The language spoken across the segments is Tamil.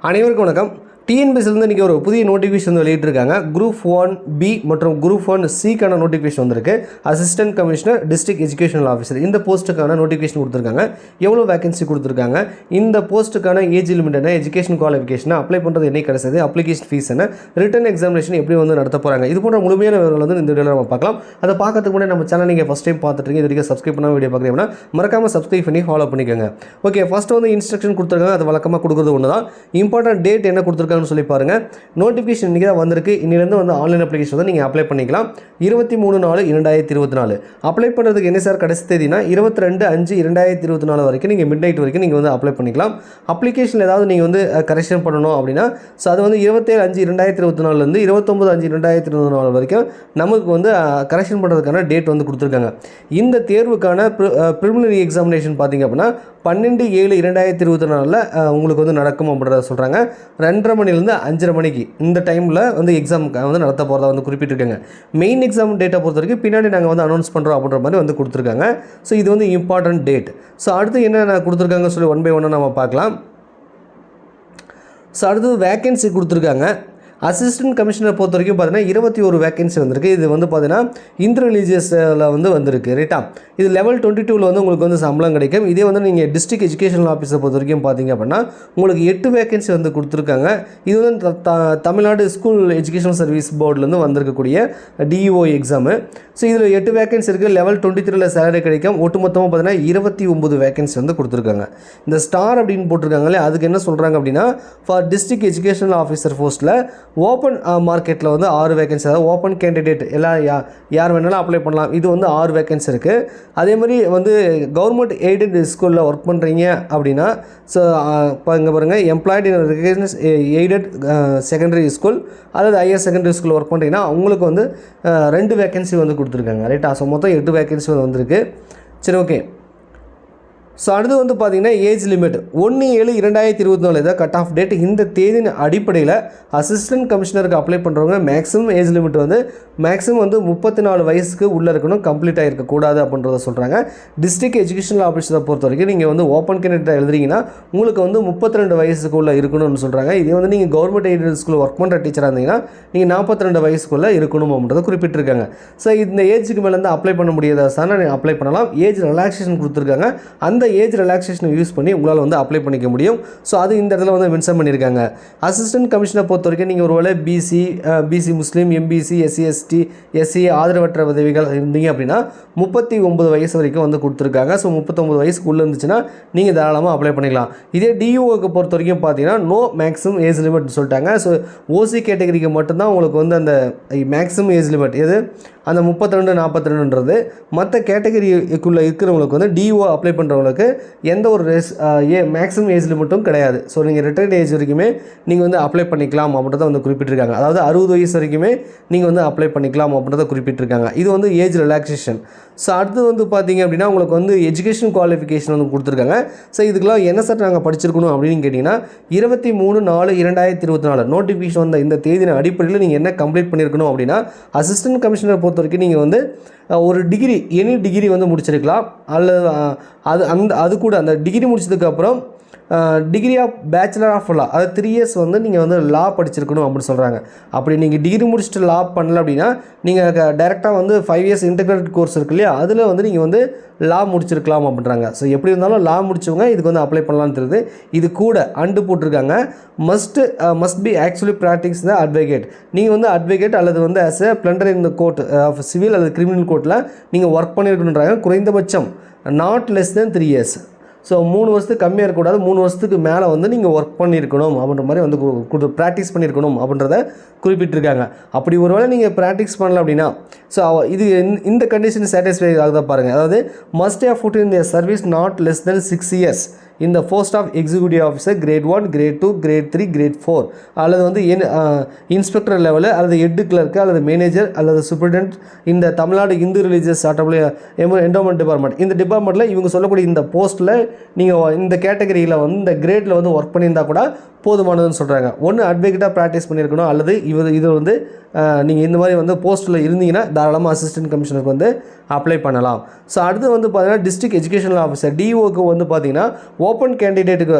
அனைவருக்கும் வணக்கம். டிஎன்பிஎஸ்சிலேருந்து இன்றைக்கி ஒரு புதிய நோட்டிஃபிகேஷன் வந்து வெளியிட்டிருக்காங்க. குரூப் 1B மற்றும் குரூப் 1Cக்கான நோட்டிஃபிகேஷன் வந்திருக்கு. Assistant commissioner district educational officer இந்த போஸ்ட்டுக்கான நோட்டிஃபிகேஷன் கொடுத்துருக்காங்க. எவ்வளோ வேகன்சி கொடுத்துருக்காங்க, இந்த போஸ்ட்டுக்கான ஏஜ் லிமிட் என்ன, எஜுகேஷன் குவாலிஃபிகேஷன், அப்ளை பண்ணுறது என்ன கிடைச்சது, அப்ளிகேஷன் ஃபீஸ் என்ன, ரிட்டன் எக்ஸாமினேஷன் எப்படி வந்து நடத்த போகிறாங்க, இது போன்ற முழுமையான விவரங்கள் வந்து இந்த வீடியோவில் நம்ம பார்க்கலாம். அதை பார்க்கறதுக்கு முன்னாடி நம்ம சேனல் நீங்கள் ஃபஸ்ட் டைம் பார்த்துட்டு இது வரைக்கும் சப்ஸ்கிரைப் பண்ணால் வீடியோ பார்க்குறீங்கன்னா மறக்காமல் சப்ஸ்கிரைப் பண்ணி ஃபாலோ பண்ணிக்கோங்க. ஓகே, ஃபஸ்ட்டு வந்து இன்ஸ்ட்ரக்ஷன் கொடுத்துருக்காங்க. அது வழக்கமாக கொடுக்குறது ஒன்று தான். இம்பார்ட்டன்ட் டேட் என்ன கொடுத்துருக்காங்கன்னு சொல்லி பாருங்கள். நோட்டிஃபிகேஷன் இன்றைக்கி தான் வந்திருக்கு. இன்னிலேருந்து வந்து ஆன்லைன் அப்ளிகேஷன் வந்து நீங்கள் அப்ளை பண்ணிக்கலாம். 23/4/2024 அப்ளை பண்ணுறதுக்கு என்ன சார் கடைசி தேதினா 22/5/2024 வரைக்கும் நீங்கள் மிட் நைட் வரைக்கும் நீங்கள் வந்து அப்ளை பண்ணிக்கலாம். அப்ளிகேஷன் ஏதாவது நீங்கள் வந்து கரெக்ஷன் பண்ணணும் அப்படின்னா ஸோ அது வந்து 27/5/2024 29/5/2024 வரைக்கும் நமக்கு வந்து கரெக்ஷன் பண்ணுறதுக்கான டேட் வந்து கொடுத்துருக்காங்க. இந்த தேர்வுக்கான ப்ரிலிமினரி எக்ஸாமினேஷன் பார்த்திங்க அப்படின்னா 12/7/2024 உங்களுக்கு வந்து நடக்கும் அப்படின்றத சொல்கிறாங்க. 2:30 மணிலேருந்து 5:30 மணிக்கு இந்த டைமில் வந்து எக்ஸாம் வந்து நடத்த போகிறதா வந்து குறிப்பிட்டிருக்காங்க. மெயின் எக்ஸாம் டேட்டை பொறுத்த வரைக்கும் பின்னாடி நாங்கள் வந்து அனௌன்ஸ் பண்ணுறோம் அப்படின்ற மாதிரி வந்து கொடுத்துருக்காங்க. ஸோ இது வந்து இம்பார்ட்டன்ட் டேட். ஸோ அடுத்து என்ன கொடுத்துருக்காங்க சொல்லி ஒன் பை ஒன்னாக நம்ம பார்க்கலாம். ஸோ அடுத்தது வேக்கன்சி கொடுத்துருக்காங்க. அசிஸ்டன்ட் கமிஷனர் பொறுத்த வரைக்கும் பார்த்தீங்கன்னா 21 வேக்கன்சி வந்திருக்கு. இது வந்து பார்த்தீங்கன்னா இன்டர் ரிலீஜியஸில் வந்து வந்திருக்கு. ரைட்டா, இது லெவல் 22 வந்து உங்களுக்கு வந்து சம்பளம் கிடைக்கும். இதே வந்து நீங்கள் டிஸ்ட்ரிக்ட் எஜுகேஷனல் ஆஃபீஸரை பொறுத்த வரைக்கும் பார்த்தீங்க அப்படின்னா உங்களுக்கு 8 வேக்கன்சி வந்து கொடுத்துருக்காங்க. இது வந்து தமிழ்நாடு ஸ்கூல் எஜுகேஷன் சர்வீஸ் போர்டிலேருந்து வந்திருக்கக்கூடிய டிஇஓ எக்ஸாமு. ஸோ இதில் 8 வேக்கன்சி இருக்குது. லெவல் 23 சேலரி கிடைக்கும். ஒட்டுமொத்தமாக பார்த்தீங்கன்னா 29 வேக்கன்சி வந்து கொடுத்துருக்காங்க. இந்த ஸ்டார் அப்படின்னு போட்டிருக்காங்களே அதுக்கு என்ன சொல்கிறாங்க அப்படின்னா ஃபார் டிஸ்ட்ரிக்ட் எஜுகேஷனல் ஆஃபீஸர் போஸ்ட்டில் ஓப்பன் மார்க்கெட்டில் வந்து 6 வேகன்சி, அதாவது ஓப்பன் கேண்டிடேட் எல்லாம் யார் வேணாலும் அப்ளை பண்ணலாம். இது வந்து 6 வேகன்சி இருக்குது. அதே மாதிரி வந்து கவர்மெண்ட் எய்டட் ஸ்கூலில் ஒர்க் பண்ணுறீங்க அப்படின்னா ஸோ இப்போ இங்கே பாருங்கள், எம்ப்ளாய்டு இன் ரெகக்னைஸ்ட் எய்டட் செகண்டரி ஸ்கூல் அல்லது ஹையர் செகண்டரி ஸ்கூல் ஒர்க் பண்ணுறீங்கன்னா அவங்களுக்கு வந்து 2 வேகன்சி வந்து கொடுத்துருக்காங்க. ரைட்டா, ஸோ மொத்தம் 8 வேகன்சி வந்து வந்திருக்கு. சரி, ஓகே. ஸோ அடுத்து வந்து பார்த்திங்கன்னா ஏஜ் லிமிட் 1/7/2024 இதான் கட் ஆஃப் டேட். இந்த தேதியின் அடிப்படையில் அசிஸ்டன்ட் கமிஷனருக்கு அப்ளை பண்ணுறவங்க மேக்ஸிமம் ஏஜ் லிமிட் வந்து மேக்ஸிமம் வந்து 34 வயசுக்கு உள்ளே இருக்கணும், கம்ப்ளீட் ஆகிருக்கக்கூடாது அப்படின்றத சொல்கிறாங்க. டிஸ்ட்ரிக்ட் எஜுகேஷனல் ஆஃபீஸரை பொறுத்த வரைக்கும் நீங்கள் வந்து ஓப்பன் கேண்டிடேட் எழுதுறீங்கன்னா உங்களுக்கு வந்து 32 வயசுக்குள்ளே இருக்கணும்னு சொல்கிறாங்க. இதே வந்து நீங்கள் கவர்மெண்ட் எய்டட் ஸ்கூல் ஒர்க் பண்ணுற டீச்சராக இருந்தீங்கன்னா நீங்கள் 42 வயசுக்குள்ளே இருக்கணும் அப்படின்றத குறிப்பிட்டிருக்காங்க. ஸோ இந்த ஏஜுக்கு மேலேருந்து அப்ளை பண்ண முடியாத சார் நீங்கள் அப்ளை பண்ணலாம். ஏஜ் ரிலாக்ஸேஷன் கொடுத்துருக்காங்க. அந்த ஏஜ் ரிலாக்ஸேஷனை யூஸ் பண்ணி உங்களால் வந்து அப்ளை பண்ணிக்க முடியும். ஸோ அது இந்த இடத்துல வந்து மென்ஷன் பண்ணியிருக்காங்க. அசிஸ்டன்ட் கமிஷனை பொறுத்த வரைக்கும் நீங்கள் ஒருவேளை பிசி முஸ்லீம், எம்பிசி, எஸ்சி எஸ்சி ஆதரவற்ற உதவிகள் இருந்தீங்க அப்படின்னா 39 வயசு வரைக்கும் வந்து கொடுத்துருக்காங்க. ஸோ 39 வயசுக்குள்ளே இருந்துச்சுன்னா நீங்கள் தாராளமாக அப்ளை பண்ணிக்கலாம். இதே டியூஓக்கு பொறுத்த வரைக்கும் பார்த்தீங்கன்னா நோ மேக்ஸிமம் ஏஜ் லிமிட் சொல்லிட்டாங்க. ஸோ ஓசி கேட்டகரிக்கு மட்டும்தான் உங்களுக்கு வந்து அந்த மேக்ஸிமம் ஏஜ் லிமிட் எது அந்த 32-42ன்றது. மற்ற கேட்டகரிக்குள்ளே இருக்கிறவங்களுக்கு வந்து டிஓ அப்ளை பண்ணுறவங்களுக்கு எந்த ஒரு மேக்ஸிமம் ஏஜ் லிமிட்டும் கிடையாது. ஸோ நீங்கள் ரிட்டையர்ட் ஏஜ் வரைக்குமே நீங்கள் வந்து அப்ளை பண்ணிக்கலாம் அப்படின்றத வந்து குறிப்பிட்டிருக்காங்க. அதாவது 60 வயசு வரைக்குமே நீங்கள் வந்து அப்ளை பண்ணிக்கலாம் அப்படின்றத குறிப்பிட்டிருக்காங்க. இது வந்து ஏஜ் ரிலாக்ஸேஷன். ஸோ அடுத்து வந்து பார்த்தீங்க அப்படின்னா உங்களுக்கு வந்து எஜுகேஷன் குவாலிஃபிகேஷன் வந்து கொடுத்துருக்காங்க. ஸோ இதுக்கெல்லாம் என்ன சார் நாங்கள் படிச்சிருக்கணும் அப்படின்னு கேட்டிங்கன்னா 23/4/2024 நோட்டிஃபிகேஷன் வந்த இந்த தேதியின் அடிப்படையில் நீங்கள் என்ன கம்ப்ளீட் பண்ணியிருக்கணும் அப்படின்னா அசிஸ்டன்ட் கமிஷனர் பொறுத்த வரைக்கும் நீங்கள் வந்து ஒரு டிகிரி எனி டிகிரி வந்து முடிச்சிருக்கலாம். அல்லது அது கூட அந்த டிகிரி முடிச்சதுக்கப்புறம் degree of bachelor of law, அது 3 இயர்ஸ் வந்து நீங்கள் வந்து லா படிச்சிருக்கணும் அப்படின்னு சொல்கிறாங்க. அப்படி நீங்கள் டிகிரி முடிச்சுட்டு லா பண்ணல அப்படின்னா நீங்கள் டைரெக்டாக வந்து 5 இயர்ஸ் இன்டெகிரேட்டட் கோர்ஸ் இருக்கு இல்லையா, அதில் வந்து நீங்கள் வந்து லா முடிச்சிருக்கலாம் அப்படின்றாங்க. ஸோ எப்படி இருந்தாலும் லா முடிச்சவங்க இதுக்கு வந்து அப்ளை பண்ணலான்னு தெரியுது. இது கூட அண்டு போட்டிருக்காங்க must be actually practise the advocate. நீங்கள் வந்து அட்வொகேட் அல்லது வந்து as a pleader in the court of civil அல்லது கிரிமினல் கோர்ட்டில் நீங்கள் ஒர்க் பண்ணியிருக்கணுன்றாங்க. குறைந்தபட்சம் not less than 3 years. So 3 வருஷத்துக்கு கம்மியாக இருக்கக்கூடாது, 3 வருஷத்துக்கு மேலே வந்து நீங்கள் ஒர்க் பண்ணியிருக்கணும் அப்படின்ற மாதிரி வந்து ப்ராக்டிஸ் பண்ணியிருக்கணும் அப்படின்றத குறிப்பிட்டிருக்காங்க. அப்படி ஒருவேளை நீங்கள் ப்ராக்டிஸ் பண்ணல அப்படின்னா ஸோ இது இந்த கண்டிஷன் சாட்டிஸ்ஃபை ஆகுதா பாருங்கள். அதாவது must have put in their service not less than 6 years இந்த post of executive officer grade 1, grade 2, grade 3, grade 4 அல்லது வந்து இன்ஸ்பெக்டர் லெவலு அல்லது ஹெட் கிளர்க்கு அல்லது மேனேஜர் அல்லது சூப்பரிடென்ட் இந்த Tamil Nadu Hindu religious charitable endowment department இந்த டிபார்ட்மெண்ட்டில் இவங்க சொல்லக்கூடிய இந்த போஸ்ட்டில் நீங்கள் இந்த கேட்டகரியில் வந்து இந்த கிரேடில் வந்து ஒர்க் பண்ணியிருந்தால் கூட போதுமானதுன்னு சொல்கிறாங்க. ஒன்று அட்வொகேட்டாக ப்ராக்டிஸ் பண்ணியிருக்கணும் அல்லது இது வந்து நீங்கள் இந்த மாதிரி வந்து போஸ்ட்டில் இருந்தீங்கன்னா தாராளமாக அசிஸ்டன்ட் கமிஷனருக்கு வந்து அப்ளை பண்ணலாம். ஸோ அடுத்து வந்து பார்த்தீங்கன்னா டிஸ்ட்ரிக்ட் எஜுகேஷனல் ஆஃபீஸர் டிஓக்கு வந்து பார்த்தீங்கன்னா ஓப்பன்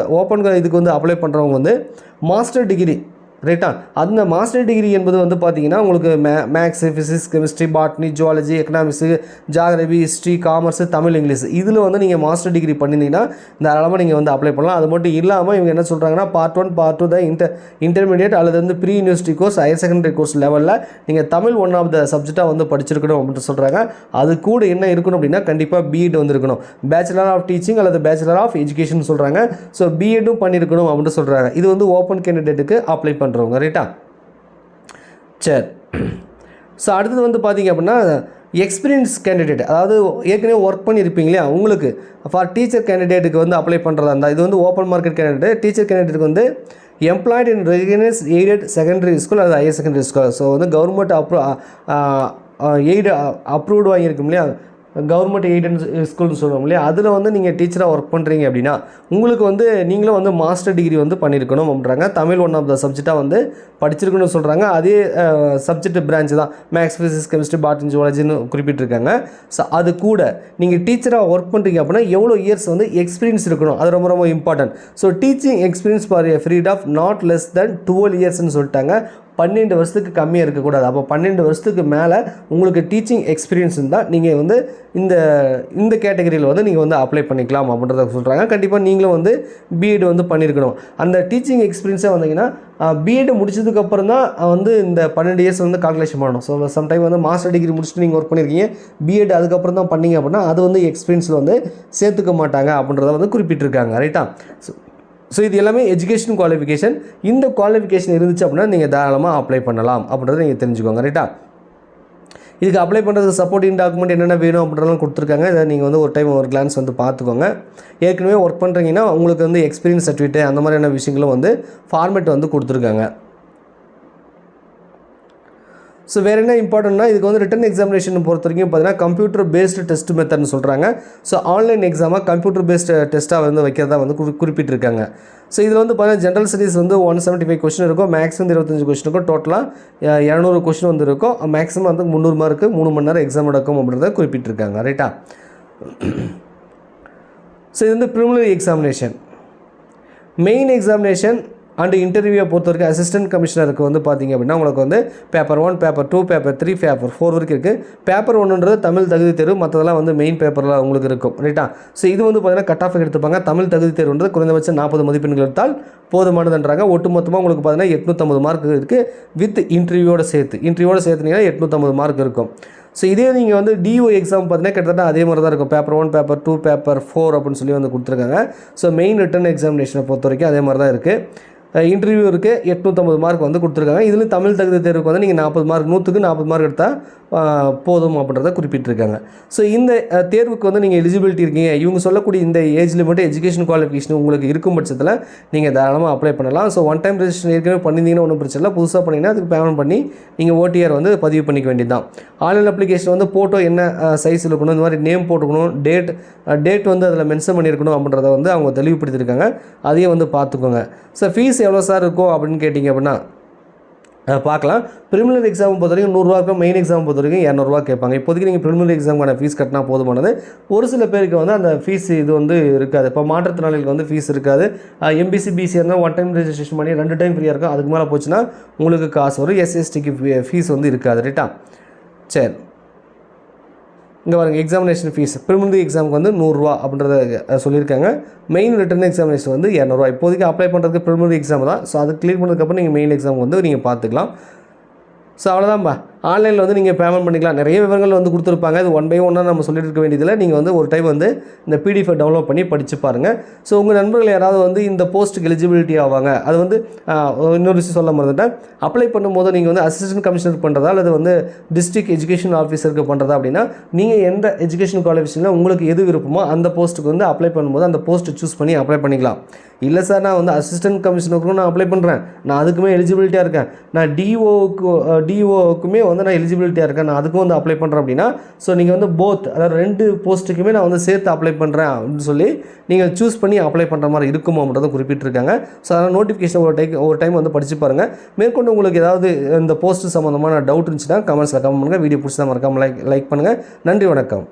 இதுக்கு வந்து அப்ளை பண்ணுறவங்க வந்து மாஸ்டர் டிகிரி ரைட்டா. அந்த மாஸ்டர் டிகிரி என்பது வந்து பார்த்தீங்கன்னா உங்களுக்கு maths, physics, chemistry, botany, zoology, economics, geography, history, commerce, Tamil, English இதில் வந்து நீங்கள் மாஸ்டர் டிகிரி பண்ணியிருந்தீங்கன்னா தாராளமாக நீங்கள் வந்து அப்ளை பண்ணலாம். அது மட்டும் இல்லாமல் இவங்க என்ன சொல்கிறாங்கன்னா பார்ட் 1 பார்ட் 2 தான் இன்டர்மீடியட் அல்லது வந்து pre university course, higher secondary course லெவலில் நீங்கள் தமிழ் ஒன் ஆஃப் த சப்ஜெக்டாக வந்து படிச்சிருக்கணும் அப்படின்னு சொல்கிறாங்க. அது கூட என்ன இருக்கணும் அப்படின்னா கண்டிப்பாக பிஎட் வந்து இருக்கணும். பேச்சுலர் ஆஃப் டீச்சிங் அல்லது பேச்சுலர் ஆஃப் எஜுகேஷன் சொல்கிறாங்க. ஸோ பிஎட்டும் பண்ணியிருக்கணும் அப்படின்னு சொல்கிறாங்க. இது வந்து ஓப்பன் கேண்டிடேட்டுக்கு அப்ளை பண்ணுறவங்க ரைட்டா. சரி, ஸோ அடுத்தது வந்து பார்த்தீங்க அப்படின்னா எக்ஸ்பீரியன்ஸ் கேண்டிடேட், அதாவது ஏற்கனவே ஒர்க் பண்ணியிருப்பீங்க இல்லையா, உங்களுக்கு ஃபார் டீச்சர் கேண்டிடேட்டுக்கு வந்து அப்ளை பண்ணுறதா இருந்தால் இது வந்து ஓப்பன் மார்க்கெட் கேண்டிடேட். டீச்சர் கேண்டிடேட்டுக்கு வந்து எம்ப்ளாய்டு இன் ரெகனைஸ் எய்டட் செகண்டரி ஸ்கூல் அல்லது ஹையர் செகண்டரி ஸ்கூல். ஸோ வந்து கவர்மெண்ட் எய்டு அப்ரூவ்டு வாங்கியிருக்கும் இல்லையா, கவர்மெண்ட் எய்டட் ஸ்கூல்னு சொல்லுவோம் இல்லையா, அதில் வந்து நீங்கள் டீச்சராக ஒர்க் பண்ணுறீங்க அப்படின்னா உங்களுக்கு வந்து நீங்களும் வந்து மாஸ்டர் டிகிரி வந்து பண்ணியிருக்கணும் அப்படின்றாங்க. தமிழ் ஒன் ஆஃப் த சப்ஜெக்டாக வந்து படிச்சிருக்கணும்னு சொல்கிறாங்க. அதே சப்ஜெக்ட் பிரான்ச் தான், மேக்ஸ், ஃபிசிக்ஸ், கெமிஸ்ட்ரி, பாட்னி, ஜுவாலஜின்னு குறிப்பிட்டிருக்காங்க. ஸோ அது கூட நீங்கள் டீச்சராக ஒர்க் பண்ணுறீங்க அப்படின்னா எவ்வளோ இயர்ஸ் வந்து எக்ஸ்பீரியன்ஸ் இருக்கணும், அது ரொம்ப ரொம்ப important. So teaching experience for a period of not less than 12 இயர்ஸ்ன்னு சொல்லிட்டாங்க. 12 வருஷத்துக்கு கம்மியாக இருக்கக்கூடாது. அப்போ 12 வருஷத்துக்கு மேலே உங்களுக்கு டீச்சிங் எக்ஸ்பீரியன்ஸ் இருந்தால் நீங்கள் வந்து இந்த கேட்டகரியில் வந்து நீங்கள் வந்து அப்ளை பண்ணிக்கலாம் அப்படின்றத சொல்கிறாங்க. கண்டிப்பாக நீங்களும் வந்து பிஎட் வந்து பண்ணியிருக்கணும். அந்த டீச்சிங் எக்ஸ்பீரியன்ஸாக வந்தீங்கன்னா பிஎட் முடிச்சதுக்கப்புறம் தான் வந்து இந்த 12 இயர்ஸ் வந்து கால்குலேஷன் பண்ணணும். ஸோ சம்டைம் வந்து மாஸ்டர் டிகிரி முடிச்சுட்டு நீங்கள் ஒர்க் பண்ணியிருக்கீங்க, பிஎட் அதுக்கப்புறம் தான் பண்ணீங்க அப்படின்னா அது வந்து எக்ஸ்பீரியன்ஸில் வந்து சேர்த்துக்க மாட்டாங்க அப்படின்றத வந்து குறிப்பிட்டிருக்காங்க ரைட்டா. ஸோ இது எல்லாமே எஜுகேஷன் குவாலிஃபிகேஷன். இந்த குவாலிஃபிகேஷன் இருந்துச்சு அப்படின்னா நீங்கள் தாராளமாக அப்ளை பண்ணலாம் அப்படின்றத நீங்கள் தெரிஞ்சுக்கோங்க ரைட்டா. இதுக்கு அப்ளை பண்ணுறதுக்கு சப்போர்ட்டிங் டாக்குமெண்ட் என்னென்ன வேணும் அப்படின்றலாம் கொடுத்துருக்காங்க. இதை நீங்கள் வந்து ஒரு டைம் ஒரு கிளான்ஸ் வந்து பார்த்துக்கோங்க. ஏற்கனவே ஒர்க் பண்ணுறீங்கன்னா உங்களுக்கு வந்து எக்ஸ்பீரியன்ஸ் சர்டிஃபிகேட் அந்த மாதிரியான விஷயங்களும் வந்து ஃபார்மேட் வந்து கொடுத்துருக்காங்க. ஸோ வேறு என்ன இம்பார்ட்டன்ட்னா இதுக்கு வந்து ரிட்டன் எக்ஸாமினேஷன் பொறுத்த வரைக்கும் பார்த்தீங்கன்னா கம்ப்யூட்டர் பேஸ்டு டெஸ்ட் மெத்தட்னு சொல்கிறாங்க. ஸோ ஆன்லைன் எக்ஸாமாக கம்ப்யூட்டர் பேஸ்டு டெஸ்ட்டாக வந்து வைக்கிறதா வந்து குறிப்பிட்டிருக்காங்க. ஸோ இதில் வந்து பார்த்தீங்கன்னா ஜென்ரல் ஸ்டடீஸ் வந்து 175 கொஸ்டின் இருக்கும், மேக்ஸ் வந்து 25 கொஸ்டின் இருக்கும், டோட்டலாக 200 கொஸ்டின் வந்து இருக்கும். மேக்ஸிமம் வந்து 300 மார்க்கு 3 மணி நேரம் எக்ஸாம் நடக்கும் அப்படின்றத குறிப்பிட்டிருக்காங்க ரைட்டா. ஸோ இது வந்து preliminary examination. Main examination and இன்டர்வியூவை பொறுத்த வரைக்கும் அசிஸ்டன்ட் கமிஷனருக்கு வந்து பார்த்திங்க அப்படின்னா உங்களுக்கு வந்து பேப்பர் 1, பேப்பர் 2, பேப்பர் 3, பேப்பர் 4 வரைக்கும் இருக்குது. பேப்பர் 1ன்றது தமிழ் தகுதி தேர்வு, மற்றதெல்லாம் வந்து மெயின் பேப்பரில் உங்களுக்கு இருக்கும் ரைட்டா. ஸோ இது வந்து பார்த்திங்கன்னா கட் ஆஃப் எடுத்துப்பாங்க. தமிழ் தகுதி தேர்வுன்றது குறைந்தபட்சம் 40 மதிப்பெண்கள் எடுத்தால் போதுமானதுன்றாங்க. ஒட்டுமொத்தமாக உங்களுக்கு பார்த்தீங்கன்னா 850 மார்க் இருக்குது வித் இன்டர்வியூவோட சேர்த்துனீங்கன்னா 850 மார்க் இருக்கும். ஸோ இதே நீங்கள் வந்து டிஓ எக்ஸாம் பார்த்தீங்கன்னா கிட்டத்தட்ட அதே மாதிரி தான் இருக்கும். பேப்பர் 1, பேப்பர் 2, பேப்பர் 4 அப்படின்னு சொல்லி வந்து கொடுத்துருக்காங்க. ஸோ மெயின் ரிட்டன் எக்ஸாமினேஷனை பொறுத்த வரைக்கும் அதே மாதிரி தான் இருக்குது. இன்டர்வியூ இருக்குது, 850 மார்க் வந்து கொடுத்துருக்காங்க. இதில் தமிழ் தகுதி தேர்வுக்கு வந்து நீங்கள் 40 மார்க் 100க்கு 40 மார்க் எடுத்தால் போதும் அப்படின்றத குறிப்பிட்டிருக்காங்க. ஸோ இந்த தேர்வுக்கு வந்து நீங்கள் எலிஜிபிலிட்டி இருக்கீங்க, இவங்க சொல்லக்கூடிய இந்த ஏஜ் லிமிட் எஜுகேஷன் குவாலிஃபிகேஷன் உங்களுக்கு இருக்கும் பட்சத்தில் நீங்கள் தாராளமாக அப்ளை பண்ணலாம். ஸோ ஒன் டைம் ரெஜிஸ்ட்ரேஷன் ஏற்கனவே பண்ணியிருந்தீங்கன்னா ஒன்றும் பிரச்சனை இல்லை. புதுசாக பண்ணிங்கன்னா அதுக்கு பேமெண்ட் பண்ணி நீங்கள் ஓடிஆர் வந்து பதிவு பண்ணிக்க வேண்டியது தான். ஆன்லைன் அப்ளிகேஷன் வந்து ஃபோட்டோ என்ன சைஸ் இருக்கணும், இந்த மாதிரி நேம் போட்டுக்கணும், டேட் வந்து அதில் மென்ஷன் பண்ணியிருக்கணும் அப்படின்றத வந்து அவங்க தெளிவுபடுத்தியிருக்காங்க. அதையும் வந்து பார்த்துக்கோங்க. ஸோ ஃபீஸ் எவ்வளோ சார் இருக்கும் அப்படின்னு கேட்டிங்க அப்படின்னா பார்க்கலாம். ப்ரிலிமினரி எக்ஸாம் பொறுத்த வரைக்கும் 100 ரூபா இருக்கும், மெயின் எக்ஸாம் பொறுத்த வரைக்கும் 200 ரூபா கேட்பாங்க. இப்போதைக்கு நீங்கள் ப்ரிலிமினரி எக்ஸாமுக்கான ஃபீஸ் கட்டினா போதுமானது. ஒரு சில பேருக்கு வந்து அந்த ஃபீஸ் இது வந்து இருக்காது. இப்போ மாற்றுத்திறனாளிகளுக்கு வந்து ஃபீஸ் இருக்காது. எம்பிசி பிசி இருந்தால் ஒன் டைம் ரெஜிஸ்ட்ரேஷன் பண்ணி 2 டைம் ஃப்ரீயாக இருக்கும். அதுக்கு மேலே போச்சுன்னா உங்களுக்கு காசு வரும். எஸ்சிஎஸ்டிக்கு ஃபீஸ் வந்து இருக்காது ரைட்டா. சரி, இங்கே பாருங்கள் எக்ஸாமினேஷன் ஃபீஸ் ப்ரிலிமினரி எக்ஸாமுக்கு வந்து 100 ரூபா அப்படின்றத சொல்லியிருக்காங்க. மெயின் ரிட்டன் எக்ஸாமினேஷன் வந்து 200 ரூபா. இப்போதைக்கு அப்ளை பண்ணுறதுக்கு ப்ரிலிமினரி எக்ஸாம் தான். ஸோ அது கிளியர் பண்ணதுக்கப்புறம் நீங்கள் மெயின் எக்ஸாம் வந்து நீங்கள் பார்த்துக்கலாம். ஸோ அவ்வளோதான்ப்பா. ஆன்லைனில் வந்து நீங்கள் பேமெண்ட் பண்ணிக்கலாம். நிறைய விவரங்கள் வந்து கொடுத்துருப்பாங்க. இது 1 பை 1 நம்ம சொல்லிட்டு இருக்க வேண்டியதில்லை. நீங்கள் வந்து ஒரு டைம் வந்து இந்த பிடிஎஃப் டவுன்லோட் பண்ணி படித்து பாருங்கள். ஸோ உங்கள் நண்பர்கள் யாராவது வந்து இந்த போஸ்ட்டுக்கு எலிஜிபிலிட்டி ஆவாங்க. அது வந்து இன்னொரு விஷயம் சொல்ல மறந்துட்டேன். அப்ளை பண்ணும்போது நீங்கள் வந்து அசிஸ்டன்ட் கமிஷனர் பண்ணுறதா அல்லது வந்து டிஸ்ட்ரிக்ட் எஜுகேஷன் ஆஃபீஸருக்கு பண்ணுறதா அப்படின்னா நீங்கள் எந்த எஜுகேஷன் குவாலிஃபிகேஷனில் உங்களுக்கு எது விருப்பமோ அந்த போஸ்ட்டுக்கு வந்து அப்ளை பண்ணும்போது அந்த போஸ்ட்டு சூஸ் பண்ணி அப்ளை பண்ணிக்கலாம். இல்லை சார் நான் வந்து அசிஸ்டன்ட் கமிஷனருக்கும் நான் அப்ளை பண்ணுறேன், நான் அதுக்குமே எலிஜிபிலிட்டியாக இருக்கேன், நான் டிஓவுக்குமே வந்து வந்து நான் எலிஜிபிலிட்டியாக இருக்கேன், நான் அதுக்கும் வந்து அப்ளை பண்ணுறேன் அப்படின்னா ஸோ நீங்கள் வந்து போத் அதாவது 2 போஸ்ட்டுக்குமே நான் வந்து சேர்த்து அப்ளை பண்ணுறேன் அப்படின்னு சொல்லி நீங்கள் சூஸ் பண்ணி அப்ளை பண்ணுற மாதிரி இருக்குமான்றதை குறிப்பிட்டிருக்காங்க. ஸோ அதனால் நோட்டிஃபிகேஷன் ஒரு டைம் வந்து படித்து பாருங்கள். மேற்கொண்டு உங்களுக்கு ஏதாவது இந்த போஸ்ட்டு சம்மந்தமான டவுட் இருந்துச்சுன்னா கமெண்ட்ஸில் கமெண்ட் பண்ணுங்கள். வீடியோ பிடிச்சா மறக்காமல் லைக் பண்ணுங்கள். நன்றி, வணக்கம்.